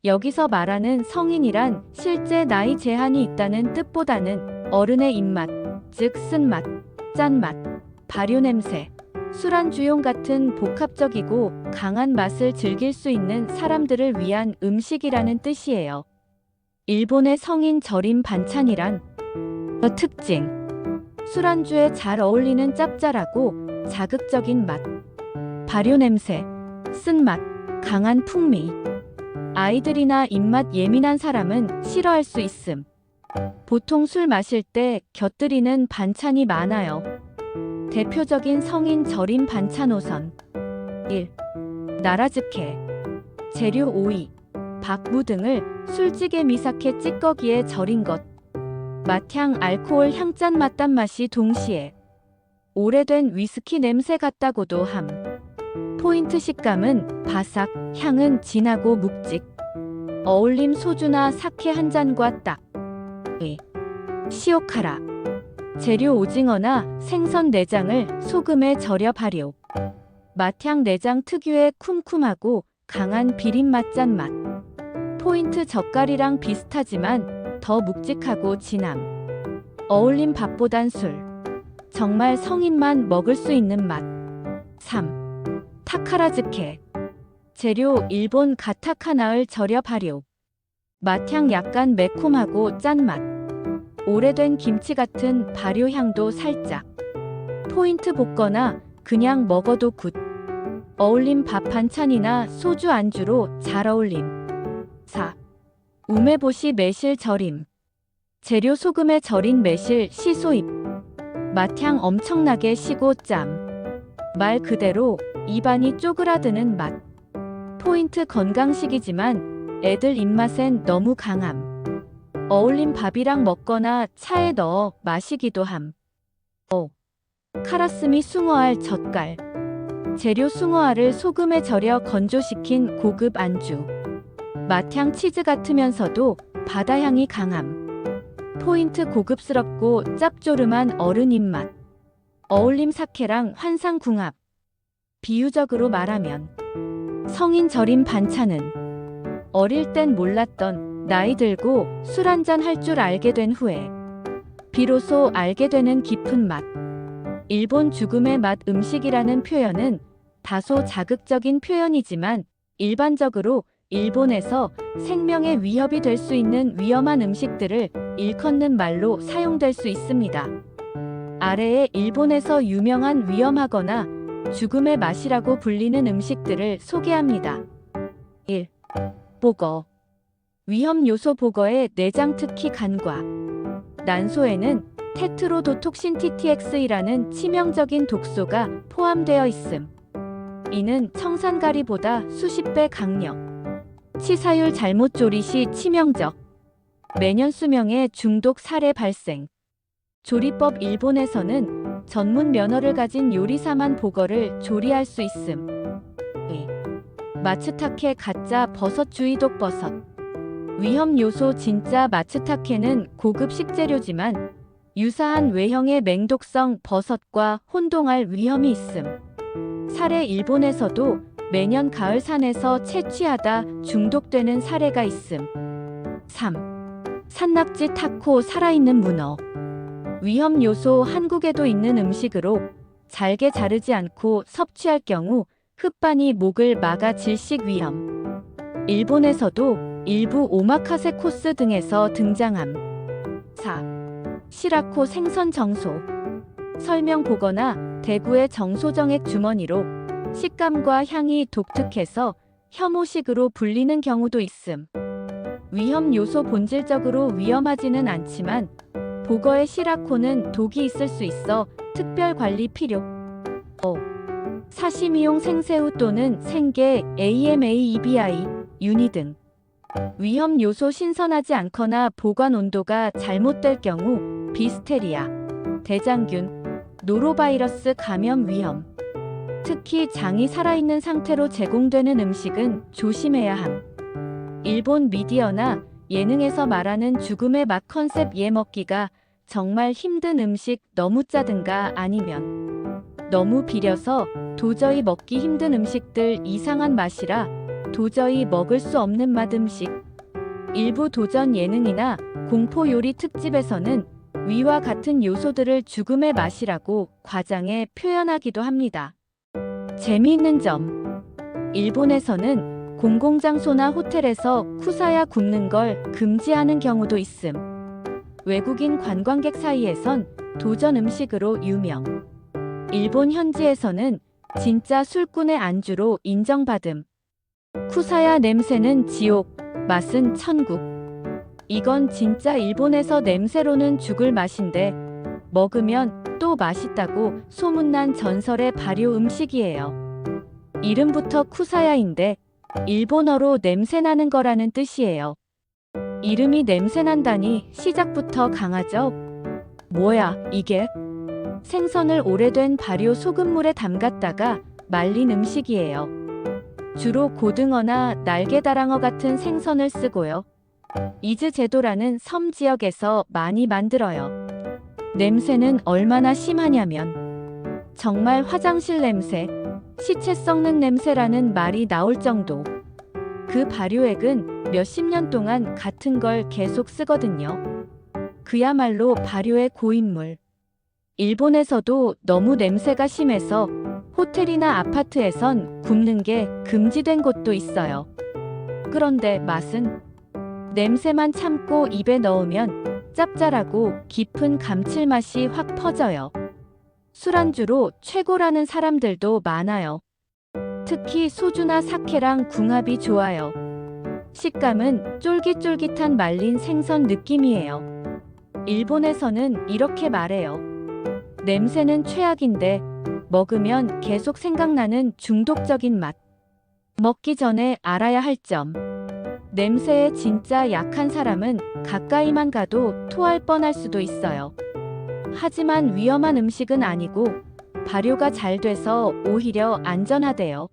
여기서 말하는 성인이란 실제 나이 제한이 있다는 뜻보다는 어른의 입맛, 즉 쓴맛, 짠맛, 발효 냄새, 술안주용 같은 복합적이고 강한 맛을 즐길 수 있는 사람들을 위한 음식이라는 뜻이에요. 일본의 성인 절임 반찬이란 특징. 술안주에 잘 어울리는 짭짤하고 자극적인 맛, 발효 냄새, 쓴맛, 강한 풍미. 아이들이나 입맛 예민한 사람은 싫어할 수 있음. 보통 술 마실 때 곁들이는 반찬이 많아요. 대표적인 성인 절임 반찬 5선. 1. 나라즈케. 재료 오이, 박무 등을 술찌개 미사케 찌꺼기에 절인 것. 맛향, 알코올, 향짠, 맛단맛이 동시에. 오래된 위스키 냄새 같다고도 함. 포인트 식감은 바삭, 향은 진하고 묵직. 어울림 소주나 사케 한 잔과 딱. 2. 시오카라. 재료 오징어나 생선 내장을 소금에 절여 발효. 맛향 내장 특유의 쿰쿰하고 강한 비린맛 짠맛. 포인트 젓갈이랑 비슷하지만 더 묵직하고 진함. 어울림 밥보단 술. 정말 성인만 먹을 수 있는 맛. 3. 타카라즈케. 재료 일본 가타카나을 절여 발효. 맛향 약간 매콤하고 짠맛. 오래된 김치 같은 발효향도 살짝. 포인트 볶거나 그냥 먹어도 굿. 어울림 밥 반찬이나 소주 안주로 잘 어울림. 4. 우메보시 매실 절임. 재료 소금에 절인 매실 시소잎. 맛향 엄청나게 시고 짬. 말 그대로 입안이 쪼그라드는 맛. 포인트 건강식이지만 애들 입맛엔 너무 강함. 어울림 밥이랑 먹거나 차에 넣어 마시기도 함. 5. 카라스미 숭어알 젓갈. 재료 숭어알을 소금에 절여 건조시킨 고급 안주. 맛향 치즈 같으면서도 바다향이 강함. 포인트 고급스럽고 짭조름한 어른 입맛. 어울림 사케랑 환상궁합. 비유적으로 말하면 성인 절임 반찬은 어릴 땐 몰랐던 나이 들고 술 한잔 할 줄 알게 된 후에 비로소 알게 되는 깊은 맛. 일본 죽음의 맛 음식이라는 표현은 다소 자극적인 표현이지만 일반적으로 일본에서 생명의 위협이 될 수 있는 위험한 음식들을 일컫는 말로 사용될 수 있습니다. 아래에 일본에서 유명한 위험하거나 죽음의 맛이라고 불리는 음식들을 소개합니다. 1. 보거. 위험 요소 보거의 내장 특히 간과 난소에는 테트로도톡신 TTX이라는 치명적인 독소가 포함되어 있음. 이는 청산가리보다 수십 배 강력. 치사율 잘못 조리 시 치명적. 매년 수명의 중독 사례 발생. 조리법 일본에서는 전문 면허를 가진 요리사만 보거를 조리할 수 있음. 2. 마츠타케 가짜 버섯 주의독 버섯. 위험 요소 진짜 마츠타케는 고급 식재료지만 유사한 외형의 맹독성 버섯과 혼동할 위험이 있음. 사례 일본에서도 매년 가을 산에서 채취하다 중독되는 사례가 있음. 3. 산낙지 타코 살아있는 문어. 위험 요소 한국에도 있는 음식으로 잘게 자르지 않고 섭취할 경우 흑반이 목을 막아 질식 위험. 일본에서도 일부 오마카세 코스 등에서 등장함. 4. 시라코 생선 정소. 설명 보거나 대구의 정소정액 주머니로 식감과 향이 독특해서 혐오식으로 불리는 경우도 있음. 위험 요소 본질적으로 위험하지는 않지만 보거의 시라코는 독이 있을 수 있어 특별 관리 필요. 5. 사시미용 생새우 또는 생게 AMA, EBI, 유니 등. 위험 요소 신선하지 않거나 보관 온도가 잘못될 경우 비스테리아, 대장균, 노로바이러스 감염 위험. 특히 장이 살아있는 상태로 제공되는 음식은 조심해야 함. 일본 미디어나 예능에서 말하는 죽음의 맛 컨셉 먹기가 정말 힘든 음식 너무 짜든가 아니면 너무 비려서 도저히 먹기 힘든 음식들 이상한 맛이라 도저히 먹을 수 없는 맛 음식. 일부 도전 예능이나 공포 요리 특집에서는 위와 같은 요소들을 죽음의 맛이라고 과장해 표현하기도 합니다. 재미있는 점. 일본에서는 공공장소나 호텔에서 쿠사야 굽는 걸 금지하는 경우도 있음. 외국인 관광객 사이에선 도전 음식으로 유명. 일본 현지에서는 진짜 술꾼의 안주로 인정받음. 쿠사야 냄새는 지옥, 맛은 천국. 이건 진짜 일본에서 냄새로는 죽을 맛인데 먹으면 또 맛있다고 소문난 전설의 발효 음식이에요. 이름부터 쿠사야인데 일본어로 냄새나는 거라는 뜻이에요. 이름이 냄새난다니 시작부터 강하죠? 뭐야, 이게? 생선을 오래된 발효 소금물에 담갔다가 말린 음식이에요. 주로 고등어나 날개다랑어 같은 생선을 쓰고요. 이즈 제도라는 섬 지역에서 많이 만들어요. 냄새는 얼마나 심하냐면 정말 화장실 냄새, 시체 썩는 냄새라는 말이 나올 정도. 그 발효액은 몇십 년 동안 같은 걸 계속 쓰거든요. 그야말로 발효의 고인물. 일본에서도 너무 냄새가 심해서 호텔이나 아파트에선 굽는 게 금지된 곳도 있어요. 그런데 맛은? 냄새만 참고 입에 넣으면 짭짤하고 깊은 감칠맛이 확 퍼져요. 술안주로 최고라는 사람들도 많아요. 특히 소주나 사케랑 궁합이 좋아요. 식감은 쫄깃쫄깃한 말린 생선 느낌이에요. 일본에서는 이렇게 말해요. 냄새는 최악인데 먹으면 계속 생각나는 중독적인 맛. 먹기 전에 알아야 할 점. 냄새에 진짜 약한 사람은 가까이만 가도 토할 뻔할 수도 있어요. 하지만 위험한 음식은 아니고 발효가 잘 돼서 오히려 안전하대요.